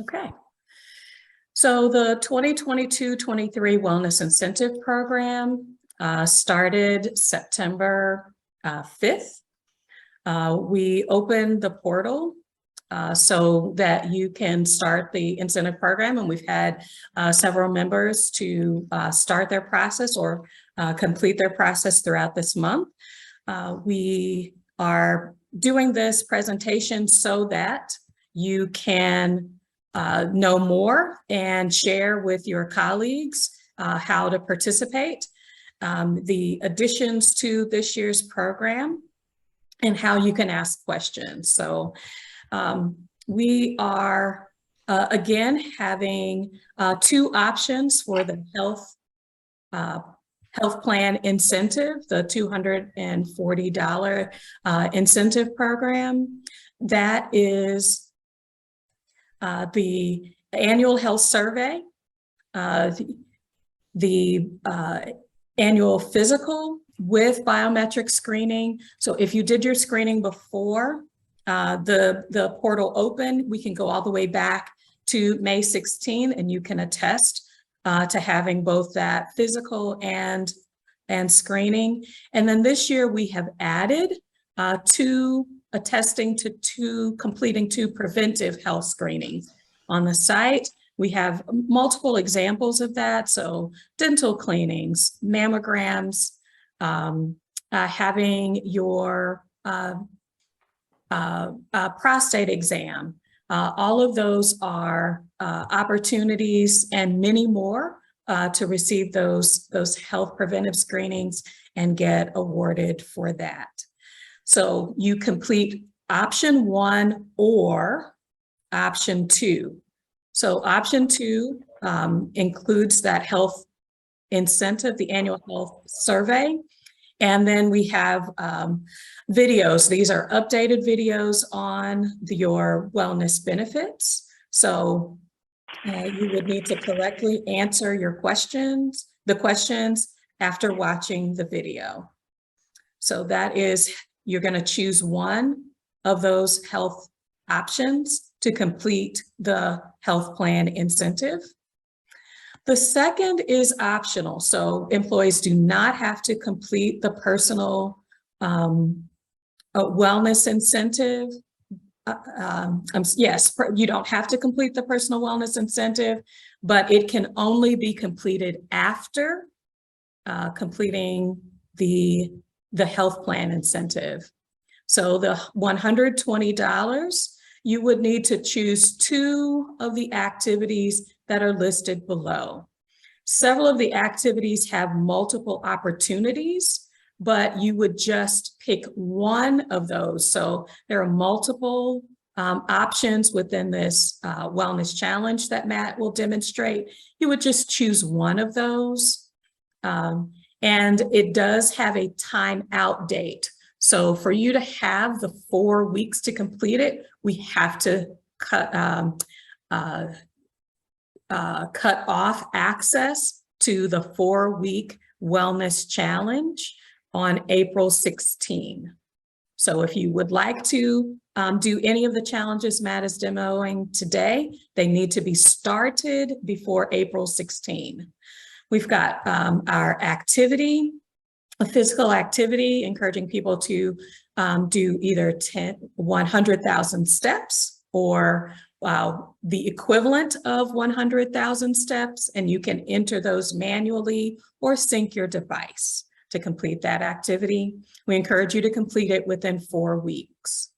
Okay. So the 2022-23 Wellness Incentive Program started September 5th. We opened the portal so that you can start the incentive program, and we've had several members to start their process or complete their process throughout this month. We are doing this presentation so that you can know more and share with your colleagues how to participate, the additions to this year's program, and how you can ask questions. So we are, again, having two options for the health plan incentive, the $240 incentive program. That is the annual health survey, the annual physical with biometric screening. So if you did your screening before the portal opened, we can go all the way back to May 16, and you can attest to having both that physical and screening. And then this year we have added attesting to completing 2 preventive health screenings on the site. We have multiple examples of that. So dental cleanings, mammograms, having your prostate exam. All of those are opportunities, and many more to receive those health preventive screenings and get awarded for that. So you complete option 1 or option 2. So option 2 includes that health incentive, the annual health survey. And then we have videos. These are updated videos on your wellness benefits. So you would need to correctly answer the questions after watching the video. So that is, you're going to choose one of those health options to complete the health plan incentive. The second is optional. So employees do not have to complete the personal wellness incentive. Yes, you don't have to complete the personal wellness incentive, but it can only be completed after completing the health plan incentive. So the $120, you would need to choose 2 of the activities that are listed below. Several of the activities have multiple opportunities, but you would just pick one of those. So there are multiple options within this wellness challenge that Matt will demonstrate. You would just choose one of those. And it does have a timeout date. So for you to have the 4 weeks to complete it, we have to cut off access to the 4-week wellness challenge on April 16. So if you would like to do any of the challenges Matt is demoing today, they need to be started before April 16. We've got our activity, a physical activity, encouraging people to do either 100,000 steps or the equivalent of 100,000 steps, and you can enter those manually or sync your device to complete that activity. We encourage you to complete it within 4 weeks.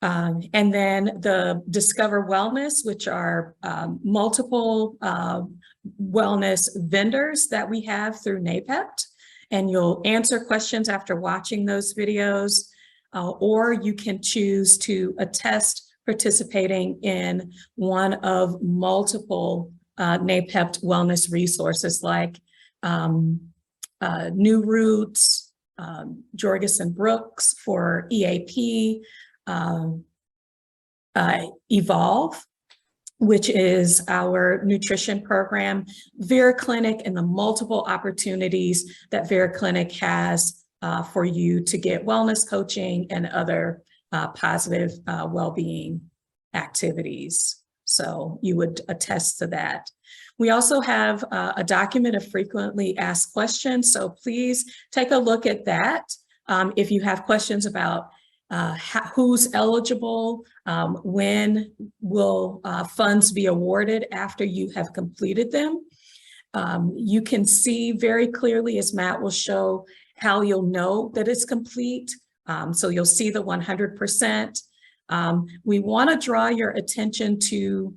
And then the Discover Wellness, which are multiple wellness vendors that we have through NAPEPT, and you'll answer questions after watching those videos, or you can choose to attest participating in one of multiple NAPEPT wellness resources like New Roots, Jorgensen Brooks for EAP, Evolve, which is our nutrition program, Vera Clinic, and the multiple opportunities that Vera Clinic has for you to get wellness coaching and other positive well-being activities. So you would attest to that. We also have a document of frequently asked questions. So please take a look at that. If you have questions about who's eligible, when will funds be awarded after you have completed them. You can see very clearly, as Matt will show, how you'll know that it's complete. So you'll see the 100%. We want to draw your attention to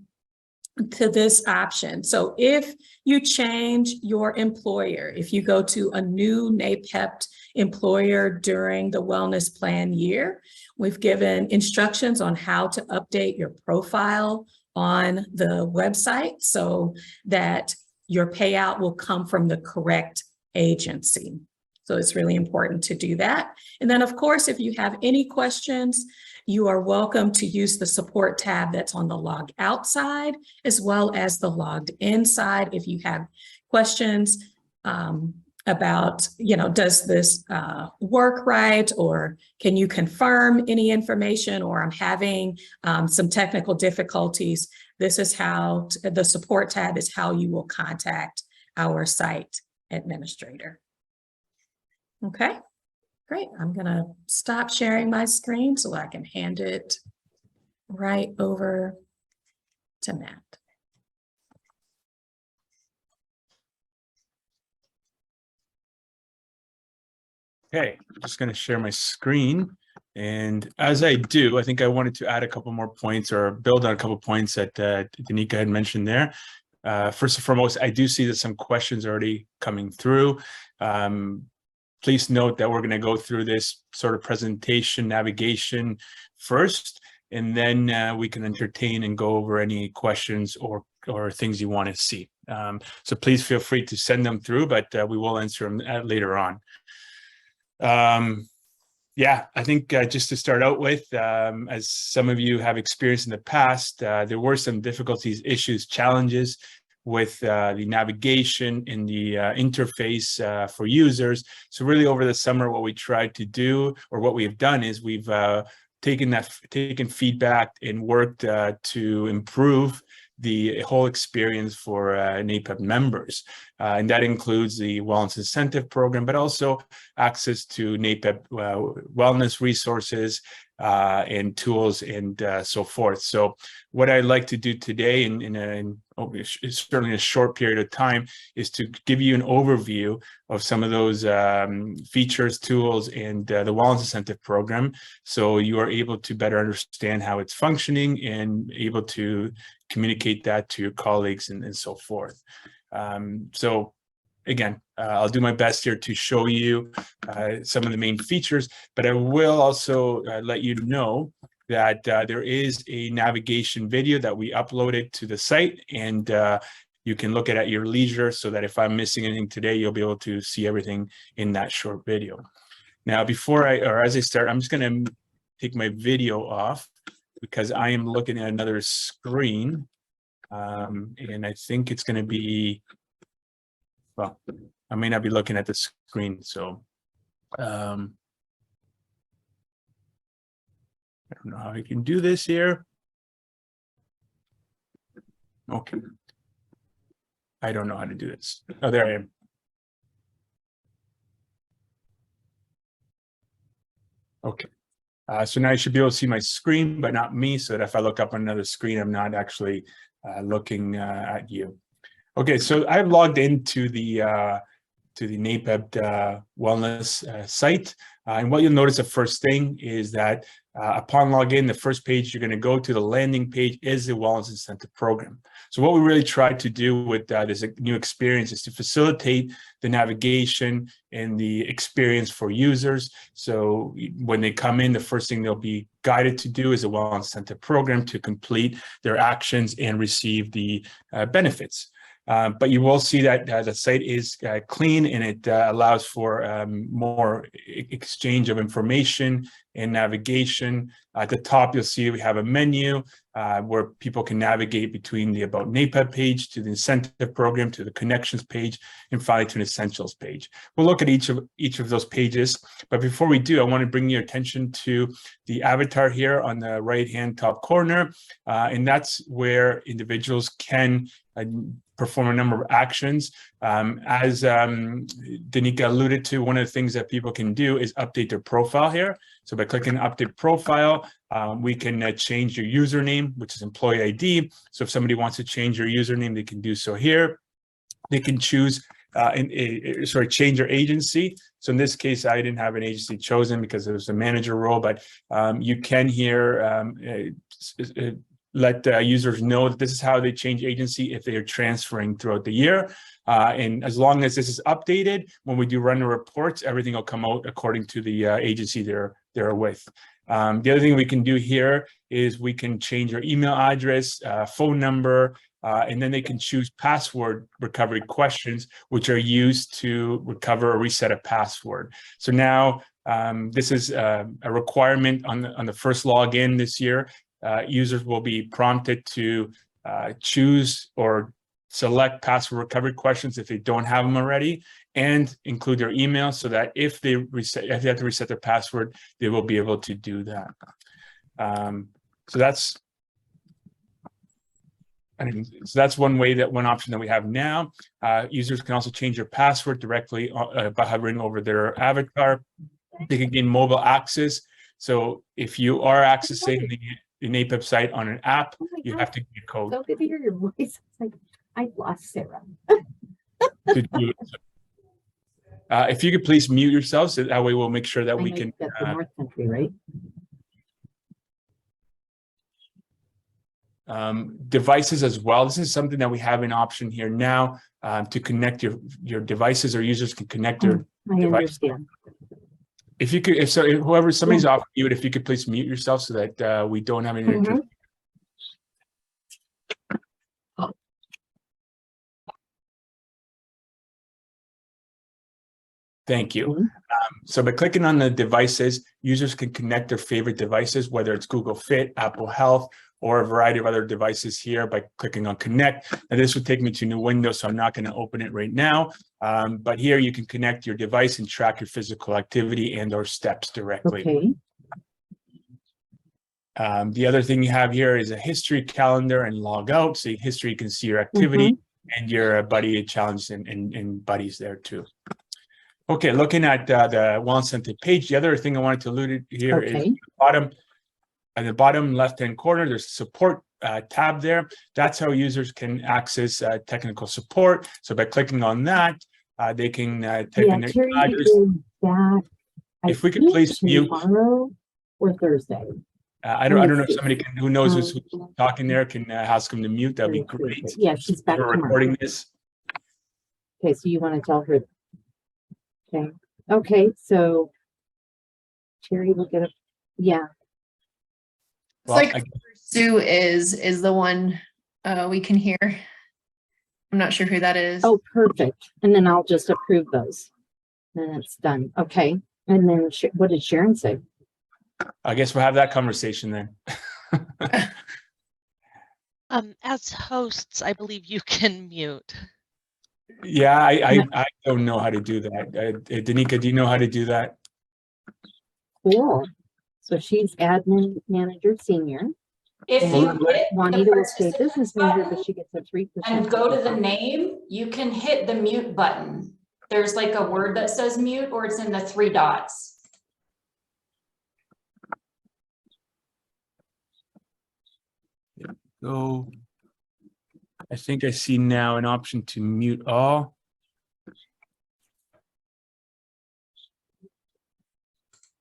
this option. So if you change your employer, if you go to a new NAPEP employer during the wellness plan year, we've given instructions on how to update your profile on the website so that your payout will come from the correct agency. So it's really important to do that. And then, of course, if you have any questions, you are welcome to use the support tab that's on the log out side, as well as the logged in side. If you have questions about, does this work right? Or can you confirm any information? Or I'm having some technical difficulties. This is how the support tab is how you will contact our site administrator. Okay. Great. I'm going to stop sharing my screen so I can hand it right over to Matt. Okay, I'm just going to share my screen. And as I do, I think I wanted to add a couple more points or build on a couple of points that Danica had mentioned there. First and foremost, I do see that some questions are already coming through. Please note that we're going to go through this sort of presentation navigation first, and then we can entertain and go over any questions or things you want to see. So please feel free to send them through, but we will answer them later on. Yeah, I think just to start out with, as some of you have experienced in the past, there were some difficulties, issues, challenges with the navigation in the interface for users. So really over the summer, what we tried to do, or what we have done, is we've taken feedback and worked to improve the whole experience for NAPEP members. And that includes the Wellness Incentive Program, but also access to NAPEP wellness resources and tools and so forth. So what I'd like to do today in certainly a short period of time is to give you an overview of some of those features, tools, and the Wellness Incentive Program, so you are able to better understand how it's functioning and able to communicate that to your colleagues and so forth. So again, I'll do my best here to show you some of the main features, but I will also let you know that there is a navigation video that we uploaded to the site, and you can look at your leisure, so that if I'm missing anything today, you'll be able to see everything in that short video. Now, as I start, I'm just going to take my video off because I am looking at another screen, and I think it's going to be, well, I may not be looking at the screen, so I don't know how I can do this here. Okay. I don't know how to do this. Oh, there I am. Okay. So now you should be able to see my screen, but not me, so that if I look up on another screen, I'm not actually looking at you. Okay, so I've logged into the NAPEP wellness site. And what you'll notice the first thing is that upon login, the first page you're going to go to, the landing page, is the Wellness Incentive Program. So what we really tried to do with this new experience is to facilitate the navigation and the experience for users. So when they come in, the first thing they'll be guided to do is a Wellness Incentive Program to complete their actions and receive the benefits. But you will see that the site is clean, and it allows for more exchange of information and navigation. At the top, you'll see we have a menu where people can navigate between the About NAPEP page to the incentive program to the connections page, and finally to an essentials page. We'll look at each of those pages, but before we do, I want to bring your attention to the avatar here on the right-hand top corner, and that's where individuals can perform a number of actions. As Danica alluded to, one of the things that people can do is update their profile here. So by clicking update profile, we can change your username, which is employee ID. So if somebody wants to change your username, they can do so here. They can choose, change your agency. So in this case, I didn't have an agency chosen because it was a manager role, but you can here let users know that this is how they change agency if they are transferring throughout the year. And as long as this is updated, when we do run the reports, everything will come out according to the agency they're with. The other thing we can do here is we can change your email address, phone number, and then they can choose password recovery questions, which are used to recover or reset a password. So now this is a requirement on the first login this year. Users will be prompted to choose or select password recovery questions if they don't have them already, and include their email so that if they have to reset their password, they will be able to do that. So that's one option that we have now. Users can also change their password directly by hovering over their avatar. They can gain mobile access. So if you are accessing the NAPEP site on an app, you have to get a code. So good to hear your voice. It's like I lost Sarah. To do it. If you could please mute yourselves, so that way we'll make sure that we can. That's the North Country, right? Devices as well. This is something that we have an option here now to connect your devices, or users can connect their I device. understand. If you could, somebody's off mute, if you could please mute yourself so that we don't have any interference. Thank you. So by clicking on the devices, users can connect their favorite devices, whether it's Google Fit, Apple Health, or a variety of other devices here by clicking on connect. And this would take me to a new window, so I'm not going to open it right now. But here you can connect your device and track your physical activity and or steps directly. Okay. The other thing you have here is a history calendar and log out. So history, you can see your activity and your buddy challenge and buddies there too. Okay, looking at the Wellness Center page, the other thing I wanted to allude to here is at the bottom left-hand corner, there's a support tab there. That's how users can access technical support. So by clicking on that, they can type in their address. If we could please mute. Tomorrow or Thursday. I don't know if somebody who knows who's talking there can ask them to mute. That'd be great. Yeah, she's back We're tomorrow. recording this. Okay, so you want to tell her. Okay. Okay, so Terry will get a Well, It's like Sue is the one we can hear. I'm not sure who that is. Oh, perfect. And then I'll just approve those. Then it's done. Okay. And then what did Sharon say? I guess we'll have that conversation then. As hosts, I believe you can mute. Yeah, I don't know how to do that. Danica, do you know how to do that? Cool. So she's admin manager senior. If And you hit Juanita the will stay business manager, button but she gets a 3%. and go to the name, you can hit the mute button. There's like a word that says mute, or it's in the 3 dots. Go. I think I see now an option to mute all.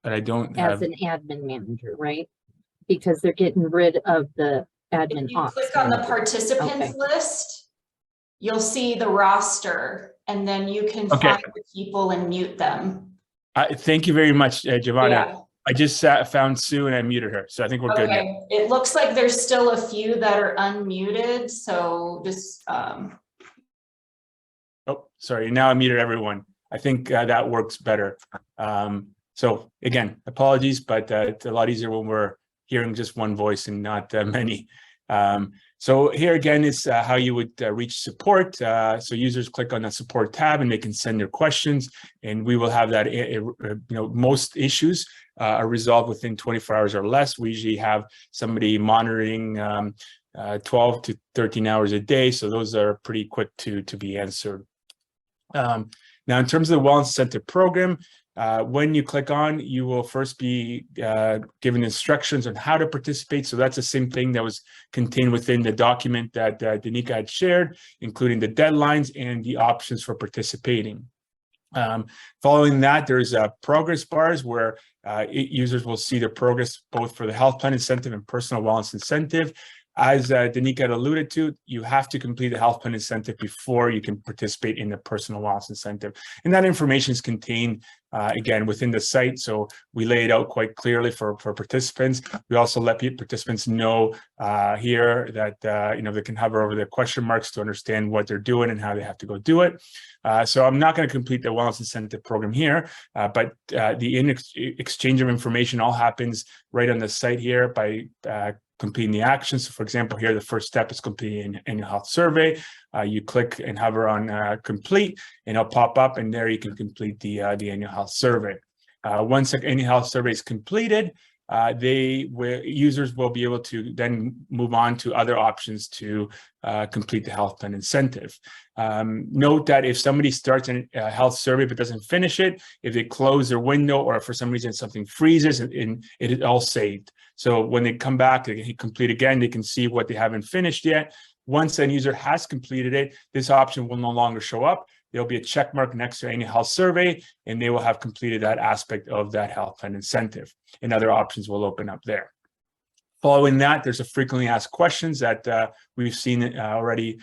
But I don't As have. an admin manager, right? Because they're getting rid of the admin If you ops. click on the participants Okay. list, you'll see the roster, and then you can Okay. find the people and mute them. Thank you very much, Giovanna. Yeah. I just found Sue and I muted her, so I think we're good now. Okay, it looks like there's still a few that are unmuted, so just Oh, sorry. Now I muted everyone. I think that works better. So again, apologies, but it's a lot easier when we're hearing just one voice and not many. So here again is how you would reach support. So users click on the support tab and they can send their questions, and we will have that. Most issues are resolved within 24 hours or less. We usually have somebody monitoring 12 to 13 hours a day, so those are pretty quick to be answered. Now, in terms of the Wellness Incentive Program, when you click on, you will first be given instructions on how to participate. So that's the same thing that was contained within the document that Danica had shared, including the deadlines and the options for participating. Following that, there's progress bars where users will see the progress both for the health plan incentive and personal wellness incentive. As Danica had alluded to, you have to complete the health plan incentive before you can participate in the personal wellness incentive. And that information is contained, again, within the site. So we lay it out quite clearly for participants. We also let participants know here that, they can hover over the question marks to understand what they're doing and how they have to go do it. So I'm not going to complete the wellness incentive program here, but the exchange of information all happens right on the site here by completing the actions. So for example, here, the first step is completing an annual health survey. You click and hover on complete, and it'll pop up, and there you can complete the annual health survey. Once the annual health survey is completed, users will be able to then move on to other options to complete the health plan incentive. Note that if somebody starts a health survey but doesn't finish it, if they close their window or for some reason something freezes, it is all saved. So when they come back, they can complete again, they can see what they haven't finished yet. Once an user has completed it, this option will no longer show up. There'll be a check mark next to any health survey, and they will have completed that aspect of that health plan incentive, and other options will open up there. Following that, there's a frequently asked questions that we've seen already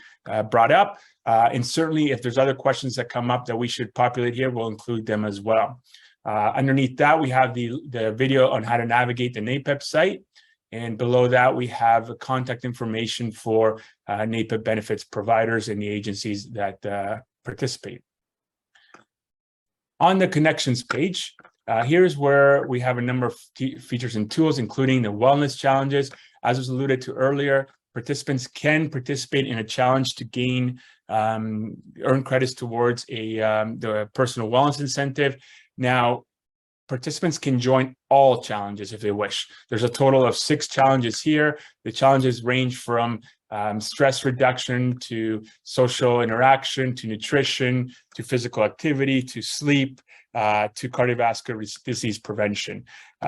brought up. And certainly if there's other questions that come up that we should populate here, we'll include them as well. Underneath that, we have the video on how to navigate the NAPEP site. And below that, we have contact information for NAPEP benefits providers and the agencies that participate. On the connections page, here's where we have a number of features and tools, including the wellness challenges. As was alluded to earlier, participants can participate in a challenge to gain earn credits towards the personal wellness incentive. Now, participants can join all challenges if they wish. There's a total of 6 challenges here. The challenges range from stress reduction to social interaction, to nutrition, to physical activity, to sleep, to cardiovascular disease prevention.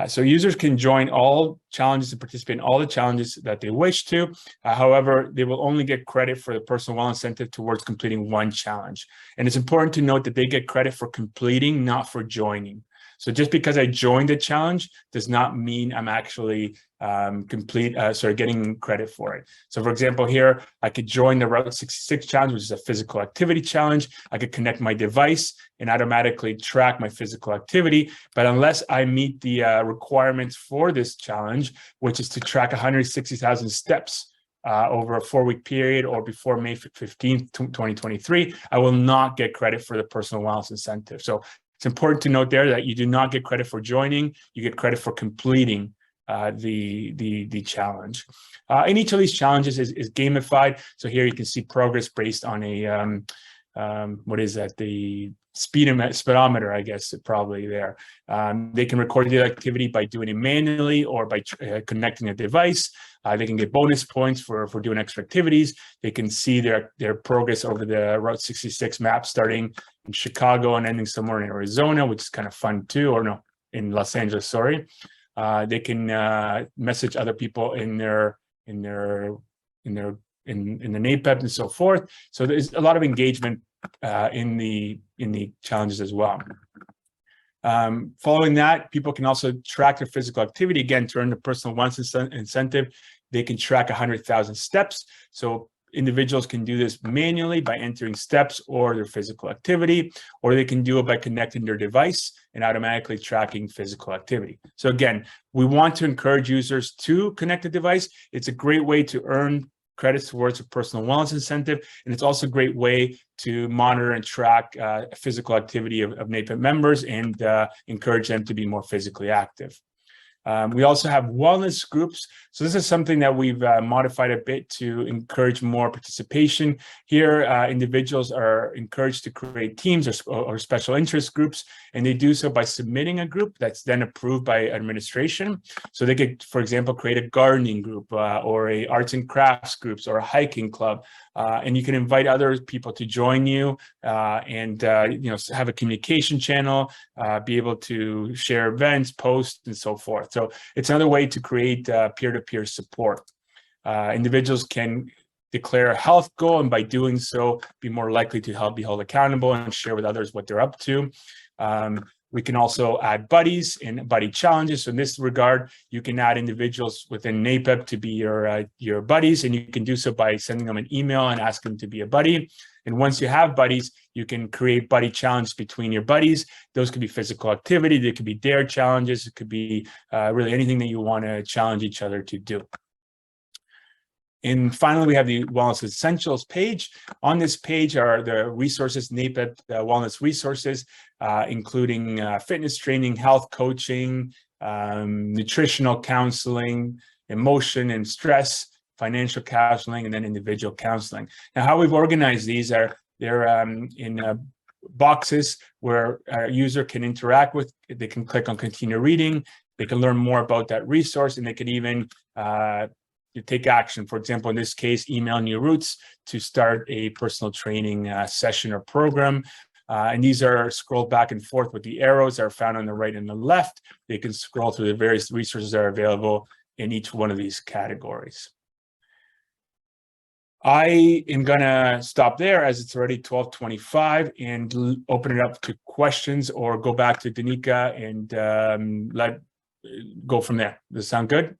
So users can join all challenges and participate in all the challenges that they wish to. However, they will only get credit for the personal wellness incentive towards completing one challenge. And it's important to note that they get credit for completing, not for joining. So just because I joined a challenge does not mean I'm actually getting credit for it. So for example, here, I could join the Route 66 challenge, which is a physical activity challenge. I could connect my device and automatically track my physical activity. But unless I meet the requirements for this challenge, which is to track 160,000 steps over a 4-week period or before May 15th, 2023, I will not get credit for the personal wellness incentive. So it's important to note there that you do not get credit for joining, you get credit for completing the challenge. And each of these challenges is gamified. So here you can see progress based on a, what is that? The speedometer, I guess, probably there. They can record the activity by doing it manually or by connecting a device. They can get bonus points for doing extra activities. They can see their progress over the Route 66 map, starting in Chicago and ending somewhere in Arizona, which is kind of fun too, or no, in Los Angeles, sorry. They can message other people in the NAPEP and so forth. So there's a lot of engagement in the challenges as well. Following that, people can also track their physical activity. Again, to earn the personal wellness incentive, they can track 100,000 steps. So individuals can do this manually by entering steps or their physical activity, or they can do it by connecting their device and automatically tracking physical activity. So again, we want to encourage users to connect a device. It's a great way to earn credits towards a personal wellness incentive. And it's also a great way to monitor and track physical activity of NAPEP members and encourage them to be more physically active. We also have wellness groups. So this is something that we've modified a bit to encourage more participation. Here, individuals are encouraged to create teams or special interest groups, and they do so by submitting a group that's then approved by administration. So they could, for example, create a gardening group or a arts and crafts groups or a hiking club. And you can invite other people to join you and have a communication channel, be able to share events, posts, and so forth. So it's another way to create peer-to-peer support. Individuals can declare a health goal, and by doing so, be more likely to be held accountable and share with others what they're up to. We can also add buddies and buddy challenges. So in this regard, you can add individuals within NAPEP to be your buddies, and you can do so by sending them an email and asking them to be a buddy. And once you have buddies, you can create buddy challenges between your buddies. Those could be physical activity, they could be dare challenges, it could be really anything that you want to challenge each other to do. And finally, we have the Wellness Essentials page. On this page are the resources, NAPEP wellness resources, including fitness training, health coaching, nutritional counseling, emotion and stress, financial counseling, and then individual counseling. Now, how we've organized these they're in boxes where a user can interact with. They can click on continue reading. They can learn more about that resource, and they could even take action. For example, in this case, email New Roots to start a personal training session or program. And these are scrolled back and forth with the arrows that are found on the right and the left. They can scroll through the various resources that are available in each one of these categories. I am gonna stop there as it's already 12:25 and open it up to questions, or go back to Danica and go from there. Does that sound good?